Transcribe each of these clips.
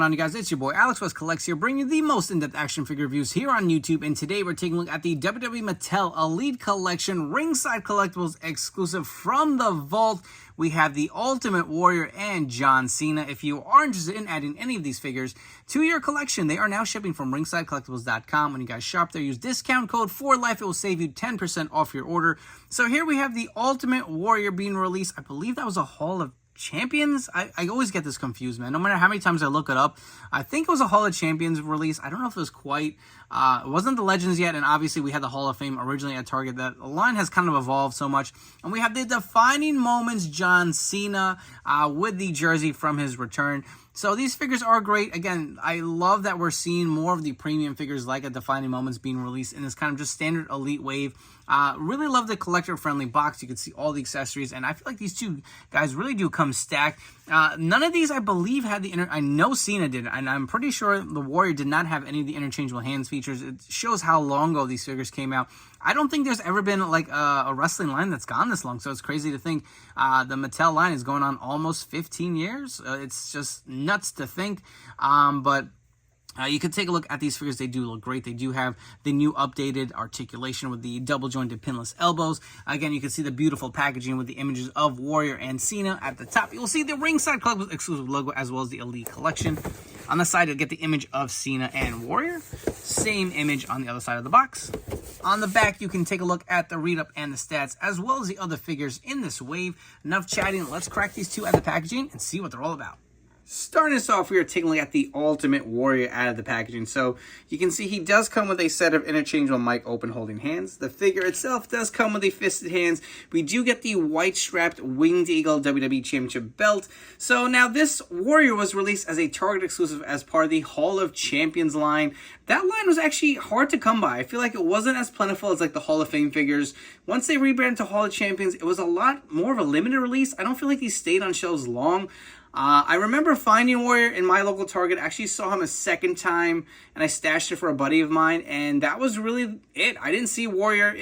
on, you guys? It's your boy Alex West Collects here, bringing you the most in-depth action figure reviews here on YouTube. And today we're taking a look at the WWE Mattel Elite Collection Ringside Collectibles exclusive from the vault. We have the Ultimate Warrior and John Cena. If you are interested in adding any of these figures to your collection, they are now shipping from ringsidecollectibles.com. When you guys shop there, use discount code FORLIFE. It will save you 10% off your order. So here we have the Ultimate Warrior being released. I believe that was a Hall of Champions? I always get this confused, man. No matter how many times I look it up, I think it was a Hall of Champions release. I don't know if it was quite, it wasn't the Legends yet, and obviously we had the Hall of Fame originally at Target. That line has kind of evolved so much. And we have the Defining Moments John Cena with the jersey from his return. So these figures are great. Again, I love that we're seeing more of the premium figures like a Defining Moments being released in this kind of just standard Elite wave. Really love the collector-friendly box. You can see all the accessories, and I feel like these two guys really do come stacked. None of these, I believe, had the I know Cena did, and I'm pretty sure the Warrior did not have any of the interchangeable hands features. It shows how long ago these figures came out. I don't think there's ever been like a wrestling line that's gone this long, so it's crazy to think the Mattel line is going on almost 15 years. It's just nuts to think, but you can take a look at these figures. They do look great. They do have the new updated articulation with the double-jointed pinless elbows. Again, you can see the beautiful packaging with the images of Warrior and Cena. At the top, you'll see the Ringside Collectibles exclusive logo as well as the Elite Collection. On the side, you'll get the image of Cena and Warrior. Same image on the other side of the box. On the back, you can take a look at the read-up and the stats as well as the other figures in this wave. Enough chatting. Let's crack these two out of the packaging and see what they're all about. Starting us off, we are taking a look at the Ultimate Warrior out of the packaging. So you can see he does come with a set of interchangeable mic open holding hands. The figure itself does come with the fisted hands. We do get the white strapped Winged Eagle WWE Championship belt. So now this Warrior was released as a Target exclusive as part of the Hall of Champions line. That line was actually hard to come by. I feel like it wasn't as plentiful as like the Hall of Fame figures. Once they rebranded to Hall of Champions, it was a lot more of a limited release. I don't feel like these stayed on shelves long. I remember finding Warrior in my local Target. I actually saw him a second time, and I stashed it for a buddy of mine, and that was really it. I didn't see Warrior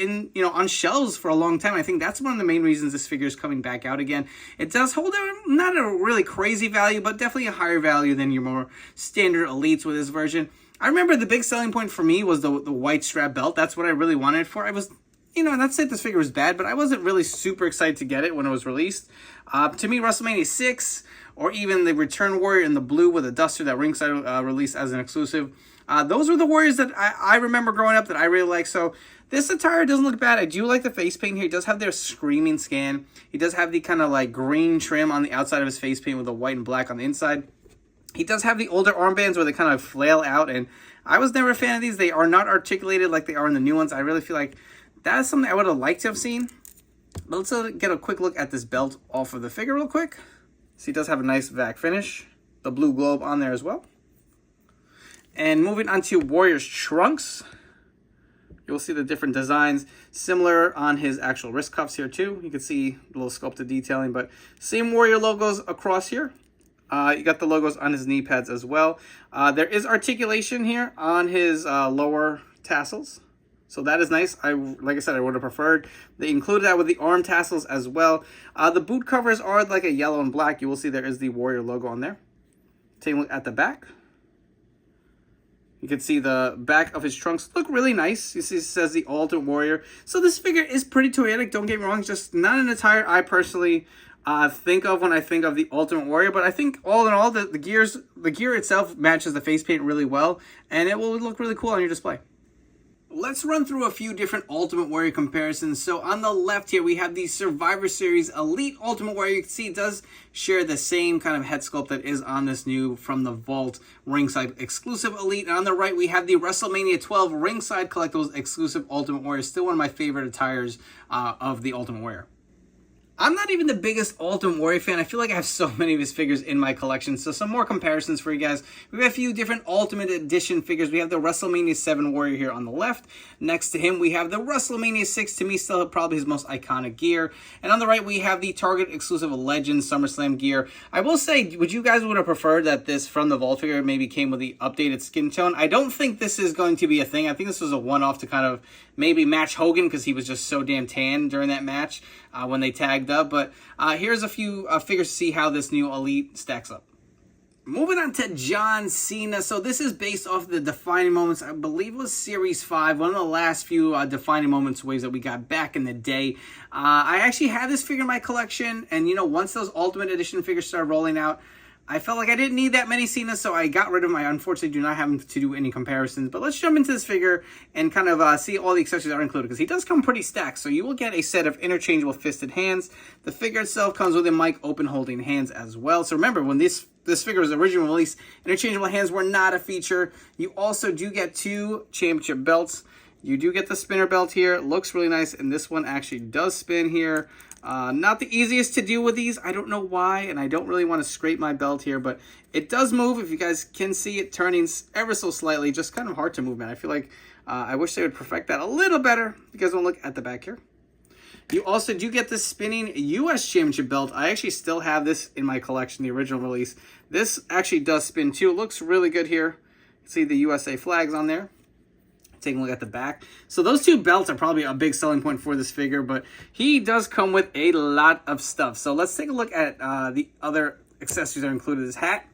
on shelves for a long time. I think that's one of the main reasons this figure is coming back out again. It does hold not a really crazy value, but definitely a higher value than your more standard Elites with this version. I remember the big selling point for me was the white strap belt. That's what I really wanted it for. I was, not to say this figure was bad, but I wasn't really super excited to get it when it was released. To me, WrestleMania 6, or even the Return Warrior in the blue with a duster that Ringside released as an exclusive. Those were the Warriors that I remember growing up that I really liked. So this attire doesn't look bad. I do like the face paint here. He does have their Screaming scan. He does have the kind of like green trim on the outside of his face paint with the white and black on the inside. He does have the older armbands where they kind of flail out, and I was never a fan of these. They are not articulated like they are in the new ones. I really feel like that is something I would have liked to have seen. But let's get a quick look at this belt off of the figure real quick. So he does have a nice vac finish. The blue globe on there as well. And moving on to Warrior's trunks. You'll see the different designs. Similar on his actual wrist cuffs here too. You can see a little sculpted detailing. But same Warrior logos across here. You got the logos on his knee pads as well. There is articulation here on his lower tassels. So that is nice. Like I said, I would have preferred. They included that with the arm tassels as well. The boot covers are like a yellow and black. You will see there is the Warrior logo on there. Taking a look at the back. You can see the back of his trunks look really nice. You see it says the Ultimate Warrior. So this figure is pretty toyetic. Don't get me wrong. It's just not an attire I personally think of when I think of the Ultimate Warrior. But I think all in all, the gear itself matches the face paint really well. And it will look really cool on your display. Let's run through a few different Ultimate Warrior comparisons. So on the left here, we have the Survivor Series Elite Ultimate Warrior. You can see it does share the same kind of head sculpt that is on this new From the Vault Ringside exclusive Elite. And on the right, we have the WrestleMania 12 Ringside Collectibles exclusive Ultimate Warrior. Still one of my favorite attires of the Ultimate Warrior. I'm not even the biggest Ultimate Warrior fan. I feel like I have so many of his figures in my collection. So some more comparisons for you guys. We have a few different Ultimate Edition figures. We have the WrestleMania 7 Warrior here on the left. Next to him, we have the WrestleMania 6, to me, still probably his most iconic gear. And on the right, we have the Target exclusive Legends SummerSlam gear. I will say, would you guys would have preferred that this From the Vault figure maybe came with the updated skin tone? I don't think this is going to be a thing. I think this was a one-off to kind of maybe match Hogan because he was just so damn tan during that match when they tagged up. But here's a few figures to see how this new Elite stacks up. Moving on to John Cena. So this is based off the Defining Moments. I believe it was Series 5, one of the last few Defining Moments waves that we got back in the day. I actually had this figure in my collection, and you know, once those Ultimate Edition figures started rolling out, I felt like I didn't need that many Cena, so I got rid of them. I unfortunately do not have to do any comparisons. But let's jump into this figure and kind of see all the accessories that are included, because he does come pretty stacked. So you will get a set of interchangeable fisted hands. The figure itself comes with a mic open holding hands as well. So remember, when this figure was originally released, interchangeable hands were not a feature. You also do get 2 championship belts. You do get the spinner belt here. It looks really nice, and this one actually does spin here. Not the easiest to do with these. I don't know why, and I don't really want to scrape my belt here, but it does move. If you guys can see it turning ever so slightly, just kind of hard to move, man. I feel like I wish they would perfect that a little better. You guys want to look at the back here? You also do get the spinning U.S. Championship belt. I actually still have this in my collection, the original release. This actually does spin too. It looks really good here. You see the USA flags on there. Taking a look at the back. So those 2 belts are probably a big selling point for this figure, but he does come with a lot of stuff. So let's take a look at the other accessories that are included. His hat.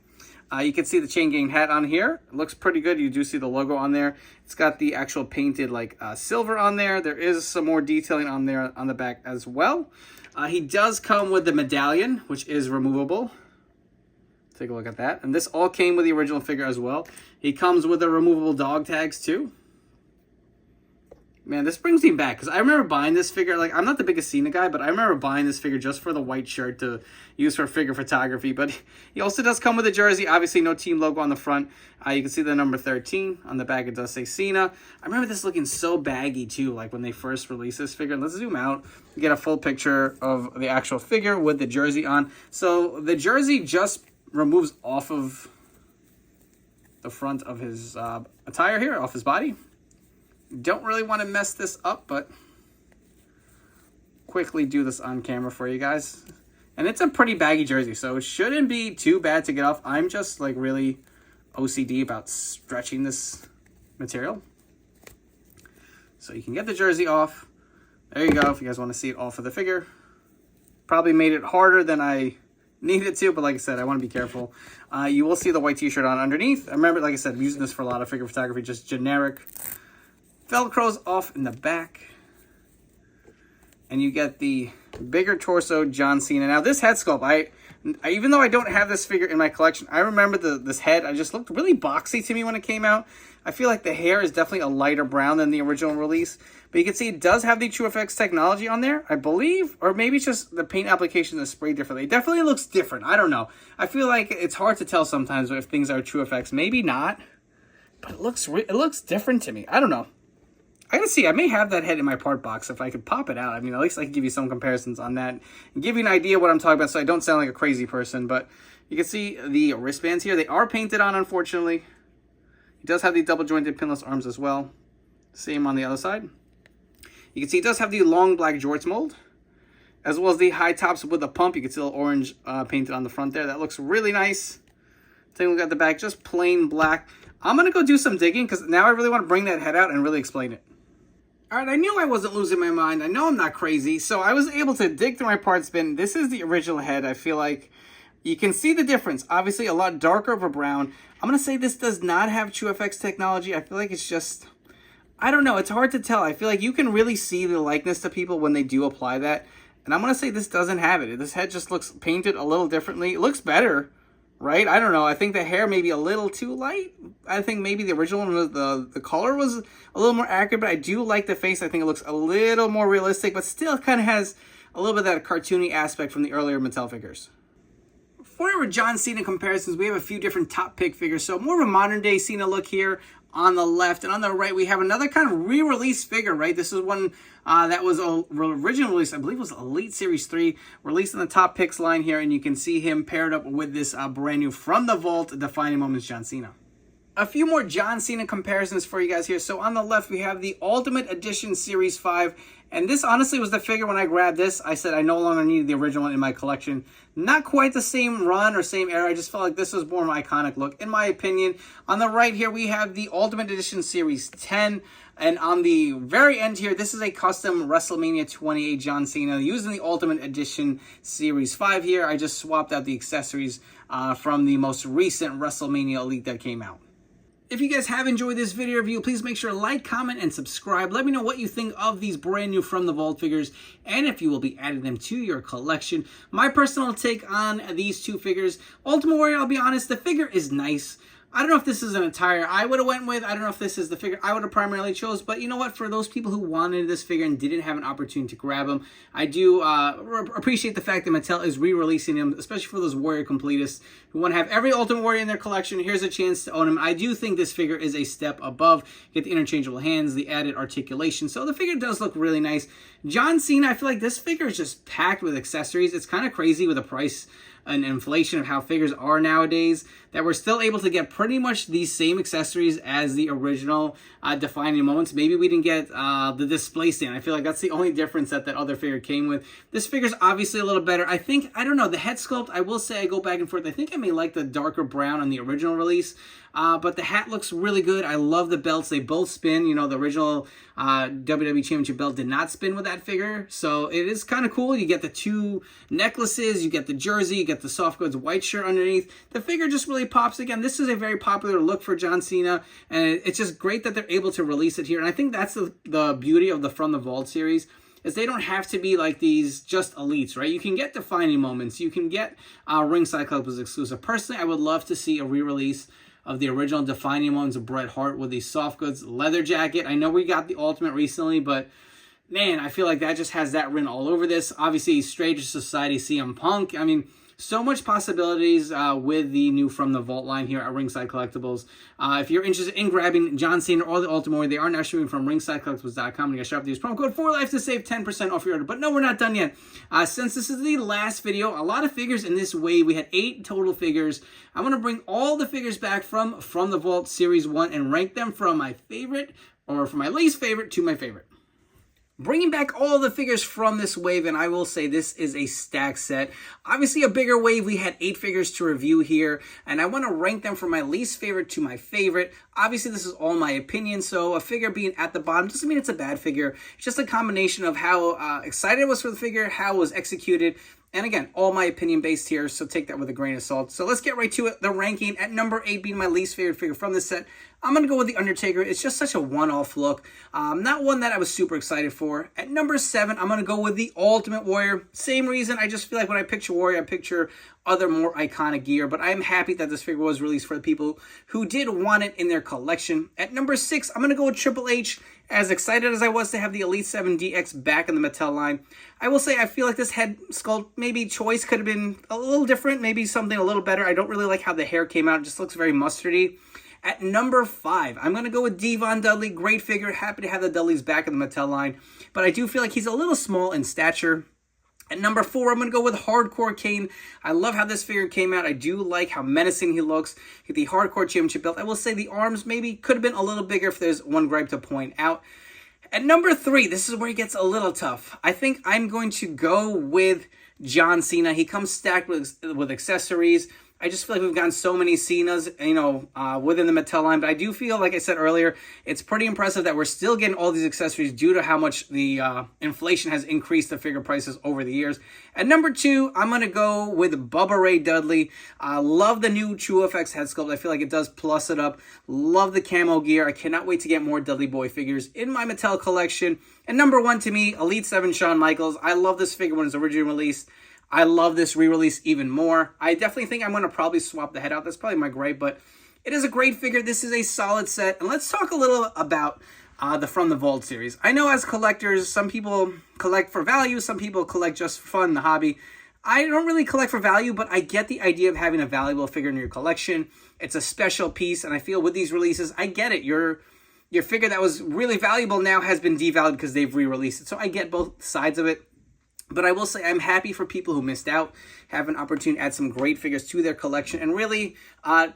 You can see the chain gang hat on here. It looks pretty good. You do see the logo on there. It's got the actual painted like silver on there. There is some more detailing on there on the back as well. He does come with the medallion, which is removable. Take a look at that. And this all came with the original figure as well. He comes with the removable dog tags too. Man, this brings me back, because I remember buying this figure. Like, I'm not the biggest Cena guy, but I remember buying this figure just for the white shirt to use for figure photography. But he also does come with a jersey. Obviously, no team logo on the front. You can see the number 13. On the back, it does say Cena. I remember this looking so baggy, too, like when they first released this figure. Let's zoom out and get a full picture of the actual figure with the jersey on. So the jersey just removes off of the front of his attire here, off his body. Don't really want to mess this up, but quickly do this on camera for you guys. And it's a pretty baggy jersey, so it shouldn't be too bad to get off. I'm just like really OCD about stretching this material. So you can get the jersey off. There you go, if you guys want to see it all for the figure. Probably made it harder than I needed to, but like I said, I want to be careful. You will see the white t-shirt on underneath. I remember, like I said, I'm using this for a lot of figure photography, just generic. Velcro's off in the back. And you get the bigger torso John Cena. Now, this head sculpt, I even though I don't have this figure in my collection, I remember this head. I just looked really boxy to me when it came out. I feel like the hair is definitely a lighter brown than the original release. But you can see it does have the TrueFX technology on there, I believe. Or maybe it's just the paint application is sprayed differently. It definitely looks different. I don't know. I feel like it's hard to tell sometimes if things are TrueFX. Maybe not. But it looks different to me. I don't know. I gotta see, I may have that head in my part box if I could pop it out. I mean, at least I can give you some comparisons on that and give you an idea what I'm talking about so I don't sound like a crazy person. But you can see the wristbands here. They are painted on, unfortunately. He does have the double jointed pinless arms as well. Same on the other side. You can see he does have the long black jorts mold, as well as the high tops with a pump. You can see a little orange painted on the front there. That looks really nice. Take a look at the back, just plain black. I'm gonna go do some digging because now I really want to bring that head out and really explain it. All right, I knew I wasn't losing my mind. I know I'm not crazy. So I was able to dig through my parts bin. This is the original head. I feel like you can see the difference. Obviously, a lot darker of a brown. I'm going to say this does not have TrueFX technology. I feel like it's just, I don't know. It's hard to tell. I feel like you can really see the likeness to people when they do apply that. And I'm going to say this doesn't have it. This head just looks painted a little differently. It looks better, right? I don't know. I think the hair may be a little too light. I think maybe the original one was the color was a little more accurate, but I do like the face. I think it looks a little more realistic, but still kind of has a little bit of that cartoony aspect from the earlier Mattel figures. For our John Cena comparisons, we have a few different top pick figures. So more of a modern day Cena look here on the left, and on the right we have another kind of re-release figure, right? This is one that was originally released, I believe it was Elite Series 3, released in the top picks line here, and you can see him paired up with this brand new from the vault Defining Moments John Cena. A few more John Cena comparisons for you guys here. So on the left, we have the Ultimate Edition Series 5. And this honestly was the figure when I grabbed this. I said I no longer needed the original one in my collection. Not quite the same run or same era. I just felt like this was more of an iconic look, in my opinion. On the right here, we have the Ultimate Edition Series 10. And on the very end here, this is a custom WrestleMania 28 John Cena using the Ultimate Edition Series 5 here. I just swapped out the accessories from the most recent WrestleMania Elite that came out. If you guys have enjoyed this video review, please make sure to like, comment, and subscribe. Let me know what you think of these brand new From the Vault figures and if you will be adding them to your collection. My personal take on these two figures, Ultimate Warrior, I'll be honest, the figure is nice. I don't know if this is an attire I would have went with. I don't know if this is the figure I would have primarily chose. But you know what? For those people who wanted this figure and didn't have an opportunity to grab them, I do appreciate the fact that Mattel is re-releasing them, especially for those Warrior completists who want to have every Ultimate Warrior in their collection. Here's a chance to own him. I do think this figure is a step above. Get the interchangeable hands, the added articulation. So the figure does look really nice. John Cena, I feel like this figure is just packed with accessories. It's kind of crazy with the price and inflation of how figures are nowadays, that we're still able to get pretty much these same accessories as the original defining moments. Maybe we didn't get the display stand. I feel like that's the only difference that other figure came with. This figure's obviously a little better. I think, I don't know, the head sculpt, I will say I go back and forth. I think I may like the darker brown on the original release. But the hat looks really good. I love the belts. They both spin. You know, the original WWE Championship belt did not spin with that figure. So it is kind of cool. You get the two necklaces. You get the jersey. You get the soft goods white shirt underneath. The figure just really pops. Again, this is a very popular look for John Cena. And it's just great that they're able to release it here. And I think that's the beauty of the From the Vault series, is they don't have to be like these just elites, right? You can get defining moments. You can get Ringside Collectibles exclusive. Personally, I would love to see a re-release of the original defining ones of Bret Hart with the soft goods leather jacket. I know we got the Ultimate recently, but man, I feel like that just has that written all over this. Obviously, Stranger Society, CM Punk. I mean, so much possibilities with the new From the Vault line here at Ringside Collectibles. If you're interested in grabbing John Cena or the Ultimate Warrior, they are now shipping from ringsidecollectibles.com. You guys shop use promo code 4LIFE to save 10% off your order. But no, we're not done yet. Since this is the last video, a lot of figures in this wave. We had 8 total figures. I'm going to bring all the figures back from the Vault Series 1 and rank them from my favorite, or from my least favorite to my favorite. Bringing back all the figures from this wave, and I will say this is a stack set. Obviously a bigger wave, we had 8 figures to review here, and I want to rank them from my least favorite to my favorite. Obviously this is all my opinion, so a figure being at the bottom doesn't mean it's a bad figure. It's just a combination of how excited I was for the figure, how it was executed, and again, all my opinion based here, so take that with a grain of salt. So let's get right to it. The ranking at number 8 being my least favorite figure from this set. I'm going to go with The Undertaker. It's just such a one-off look. Not one that I was super excited for. At number 7, I'm going to go with the Ultimate Warrior. Same reason. I just feel like when I picture Warrior, I picture other more iconic gear. But I am happy that this figure was released for the people who did want it in their collection. At number 6, I'm going to go with Triple H. As excited as I was to have the Elite 7 DX back in the Mattel line, I will say I feel like this head sculpt, maybe choice could have been a little different, maybe something a little better. I don't really like how the hair came out. It just looks very mustardy. At number 5, I'm going to go with Devon Dudley. Great figure. Happy to have the Dudleys back in the Mattel line. But I do feel like he's a little small in stature. At number 4, I'm going to go with Hardcore Kane. I love how this figure came out. I do like how menacing he looks. Get the Hardcore Championship belt. I will say the arms maybe could have been a little bigger if there's one gripe to point out. At number 3, this is where he gets a little tough. I think I'm going to go with John Cena. He comes stacked with accessories. I just feel like we've gotten so many Cenas, you know, within the Mattel line. But I do feel, like I said earlier, it's pretty impressive that we're still getting all these accessories due to how much the inflation has increased the figure prices over the years. At number 2, I'm going to go with Bubba Ray Dudley. Love the new True FX head sculpt. I feel like it does plus it up. Love the camo gear. I cannot wait to get more Dudley Boy figures in my Mattel collection. And number 1 to me, Elite 7 Shawn Michaels. I love this figure when it was originally released. I love this re-release even more. I definitely think I'm going to probably swap the head out. That's probably my gripe, but it is a great figure. This is a solid set. And let's talk a little about the From the Vault series. I know as collectors, some people collect for value. Some people collect just for fun, the hobby. I don't really collect for value, but I get the idea of having a valuable figure in your collection. It's a special piece, and I feel with these releases, I get it. Your figure that was really valuable now has been devalued because they've re-released it. So I get both sides of it. But I will say I'm happy for people who missed out. have an opportunity to add some great figures to their collection and really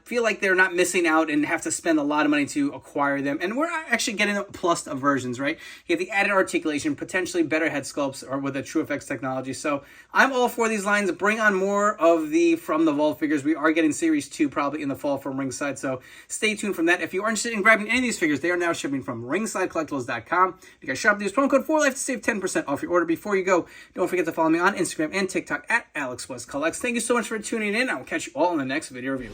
feel like they're not missing out and have to spend a lot of money to acquire them. And we're actually getting the plus of versions, right? You have the added articulation, potentially better head sculpts or with the TrueFX technology. So I'm all for these lines. Bring on more of the From the Vault figures. We are getting Series 2 probably in the fall from Ringside, so stay tuned from that. If you are interested in grabbing any of these figures, they are now shipping from ringsidecollectibles.com. You guys shop, use promo code 4LIFE to save 10% off your order. Before you go, don't forget to follow me on Instagram and TikTok at AlexWestCollects. Thank you so much for tuning in. I will catch you all in the next video review.